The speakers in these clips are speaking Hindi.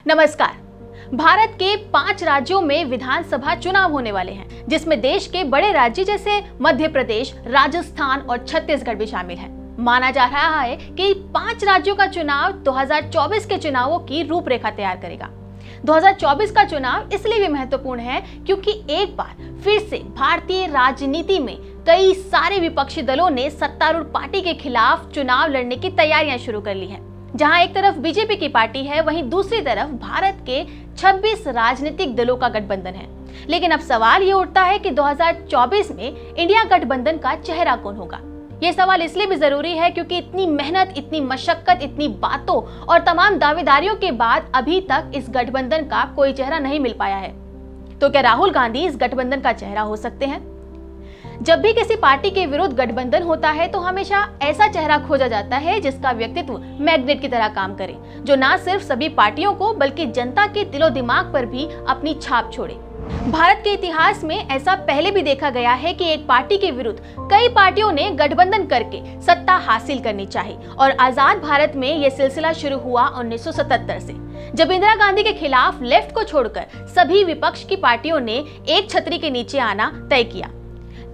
नमस्कार। भारत के 5 राज्यों में विधानसभा चुनाव होने वाले हैं, जिसमें देश के बड़े राज्य जैसे मध्य प्रदेश, राजस्थान और छत्तीसगढ़ भी शामिल हैं। माना जा रहा है कि 5 राज्यों का चुनाव 2024 के चुनावों की रूपरेखा तैयार करेगा। 2024 का चुनाव इसलिए भी महत्वपूर्ण है क्योंकि एक बार फिर से भारतीय राजनीति में कई सारे विपक्षी दलों ने सत्तारूढ़ पार्टी के खिलाफ चुनाव लड़ने की तैयारियां शुरू कर ली हैं। जहां एक तरफ बीजेपी की पार्टी है, वहीं दूसरी तरफ भारत के 26 राजनीतिक दलों का गठबंधन है। लेकिन अब सवाल ये उठता है कि 2024 में इंडिया गठबंधन का चेहरा कौन होगा। ये सवाल इसलिए भी जरूरी है क्योंकि इतनी मेहनत, इतनी मशक्कत, इतनी बातों और तमाम दावेदारियों के बाद अभी तक इस गठबंधन का कोई चेहरा नहीं मिल पाया है। तो क्या राहुल गांधी इस गठबंधन का चेहरा हो सकते हैं? जब भी किसी पार्टी के विरुद्ध गठबंधन होता है तो हमेशा ऐसा चेहरा खोजा जाता है जिसका व्यक्तित्व मैग्नेट की तरह काम करे, जो ना सिर्फ सभी पार्टियों को बल्कि जनता के दिलो दिमाग पर भी अपनी छाप छोड़े। भारत के इतिहास में ऐसा पहले भी देखा गया है कि एक पार्टी के विरुद्ध कई पार्टियों ने गठबंधन करके सत्ता हासिल करनी चाहिए और आजाद भारत में यह सिलसिला शुरू हुआ 1977 से, जब इंदिरा गांधी के खिलाफ लेफ्ट को छोड़कर सभी विपक्ष की पार्टियों ने एक छतरी के नीचे आना तय किया।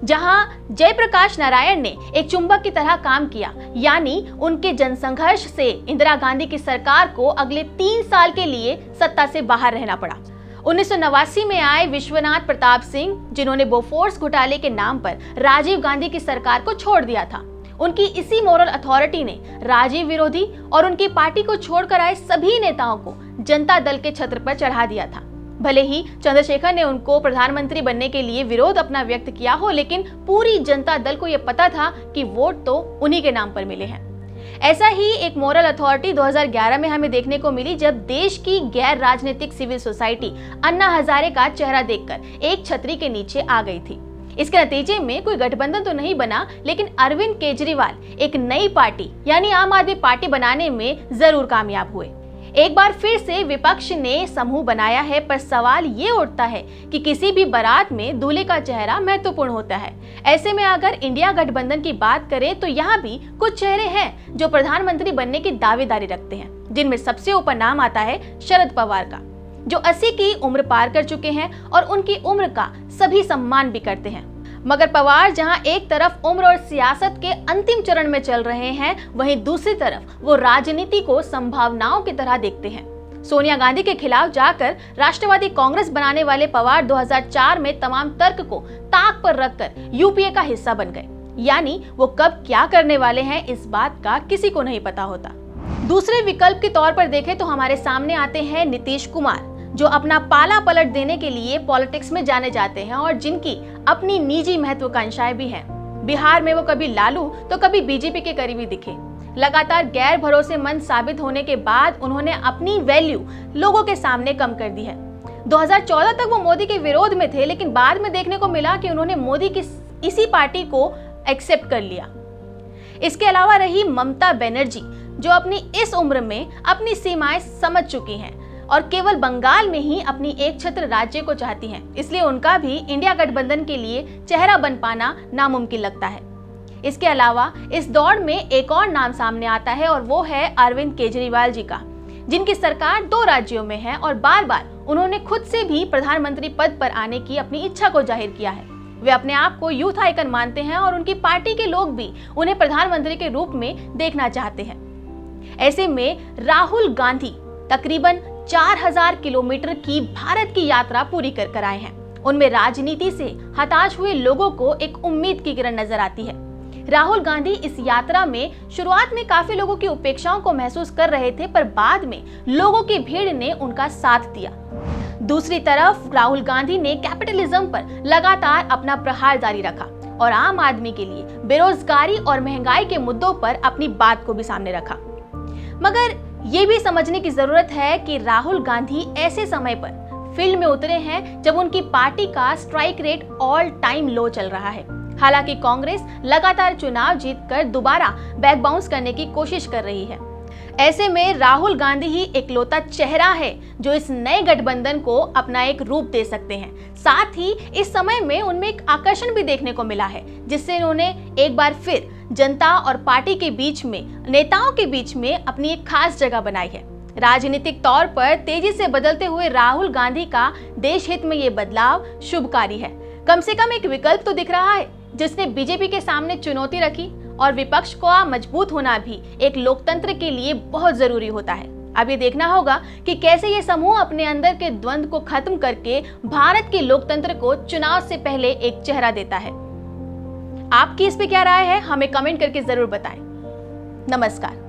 जहां जयप्रकाश नारायण ने एक चुंबक की तरह काम किया, यानी उनके जनसंघर्ष से इंदिरा गांधी की सरकार को अगले 3 साल के लिए सत्ता से बाहर रहना पड़ा। 1989 में आए विश्वनाथ प्रताप सिंह, जिन्होंने बोफोर्स घोटाले के नाम पर राजीव गांधी की सरकार को छोड़ दिया था, उनकी इसी मॉरल अथॉरिटी ने राजीव विरोधी और उनकी पार्टी को छोड़कर आए सभी नेताओं को जनता दल के छत्र पर चढ़ा दिया था। भले ही चंद्रशेखर ने उनको प्रधानमंत्री बनने के लिए विरोध अपना व्यक्त किया हो, लेकिन पूरी जनता दल को यह पता था कि वोट तो उन्हीं के नाम पर मिले हैं। ऐसा ही एक मॉरल अथॉरिटी 2011 में हमें देखने को मिली, जब देश की गैर राजनीतिक सिविल सोसाइटी अन्ना हजारे का चेहरा देखकर एक छतरी के नीचे आ गई थी। इसके नतीजे में कोई गठबंधन तो नहीं बना, लेकिन अरविंद केजरीवाल एक नई पार्टी यानी आम आदमी पार्टी बनाने में जरूर कामयाब हुए। एक बार फिर से विपक्ष ने समूह बनाया है, पर सवाल ये उठता है कि किसी भी बारात में दूल्हे का चेहरा महत्वपूर्ण होता है। ऐसे में अगर इंडिया गठबंधन की बात करें तो यहाँ भी कुछ चेहरे हैं जो प्रधानमंत्री बनने की दावेदारी रखते हैं, जिनमें सबसे ऊपर नाम आता है शरद पवार का, जो 80 की उम्र पार कर चुके हैं और उनकी उम्र का सभी सम्मान भी करते हैं। मगर पवार जहां एक तरफ उम्र और सियासत के अंतिम चरण में चल रहे हैं, वहीं दूसरी तरफ वो राजनीति को संभावनाओं की तरह देखते हैं। सोनिया गांधी के खिलाफ जाकर राष्ट्रवादी कांग्रेस बनाने वाले पवार 2004 में तमाम तर्क को ताक पर रखकर यूपीए का हिस्सा बन गए, यानी वो कब क्या करने वाले हैं इस बात का किसी को नहीं पता होता। दूसरे विकल्प के तौर पर देखें तो हमारे सामने आते हैं नीतीश कुमार, जो अपना पाला पलट देने के लिए पॉलिटिक्स में जाने जाते हैं और जिनकी अपनी निजी महत्वाकांक्षाएं भी हैं। बिहार में वो कभी लालू तो कभी बीजेपी के करीबी दिखे। लगातार गैर भरोसेमंद साबित होने के बाद उन्होंने अपनी वैल्यू लोगों के सामने कम कर दी है। 2014 तक वो मोदी के विरोध में थे, लेकिन बाद में देखने को मिला कि उन्होंने मोदी की इसी पार्टी को एक्सेप्ट कर लिया। इसके अलावा रही ममता बनर्जी, जो अपनी इस उम्र में अपनी सीमाएं समझ चुकी हैं और केवल बंगाल में ही अपनी एक छत्र राज्य को चाहती हैं, इसलिए उनका भी इंडिया गठबंधन के लिए चेहरा बन पाना नामुमकिन लगता है। इसके अलावा इस दौड़ में एक और नाम सामने आता है और वो है अरविंद केजरीवाल जी का, जिनकी सरकार 2 राज्यों में है और बार बार उन्होंने खुद से भी प्रधानमंत्री पद पर आने की अपनी इच्छा को जाहिर किया है। वे अपने आप को यूथ आइकन मानते हैं और उनकी पार्टी के लोग भी उन्हें प्रधानमंत्री के रूप में देखना चाहते हैं। ऐसे में राहुल गांधी तकरीबन 4000 किलोमीटर की भारत की यात्रा पूरी कर आए हैं। उनमें राजनीति से हताश हुए लोगों को एक उम्मीद की किरण नजर आती है। राहुल गांधी इस यात्रा में शुरुआत में काफी लोगों की उपेक्षाओं को महसूस कर रहे थे, पर बाद में लोगों की भीड़ ने उनका साथ दिया। दूसरी तरफ राहुल गांधी ने कैपिटलिज्म पर लगातार अपना प्रहार जारी रखा और आम आदमी के लिए बेरोजगारी और महंगाई के मुद्दों पर अपनी बात को भी सामने रखा। मगर ये भी समझने की जरूरत है कि राहुल गांधी ऐसे समय पर फील्ड में उतरे हैं जब उनकी पार्टी का स्ट्राइक रेट ऑल टाइम लो चल रहा है। हालांकि कांग्रेस लगातार चुनाव जीतकर दोबारा बैक बाउंस करने की कोशिश कर रही है। ऐसे में राहुल गांधी ही इकलौता चेहरा है जो इस नए गठबंधन को अपना एक रूप दे सकते हैं। साथ ही इस समय में उनमें एक आकर्षण भी देखने को मिला है, जिससे उन्होंने एक बार फिर जनता और पार्टी के बीच में, नेताओं के बीच में अपनी एक खास जगह बनाई है। राजनीतिक तौर पर तेजी से बदलते हुए राहुल गांधी का देश हित में ये बदलाव शुभकारी है। कम से कम एक विकल्प तो दिख रहा है जिसने बीजेपी के सामने चुनौती रखी, और विपक्ष का मजबूत होना भी एक लोकतंत्र के लिए बहुत जरूरी होता है। अब ये देखना होगा कि कैसे ये समूह अपने अंदर के द्वंद्व को खत्म करके भारत के लोकतंत्र को चुनाव से पहले एक चेहरा देता है। आपकी इस पे क्या राय है, हमें कमेंट करके जरूर बताएं। नमस्कार।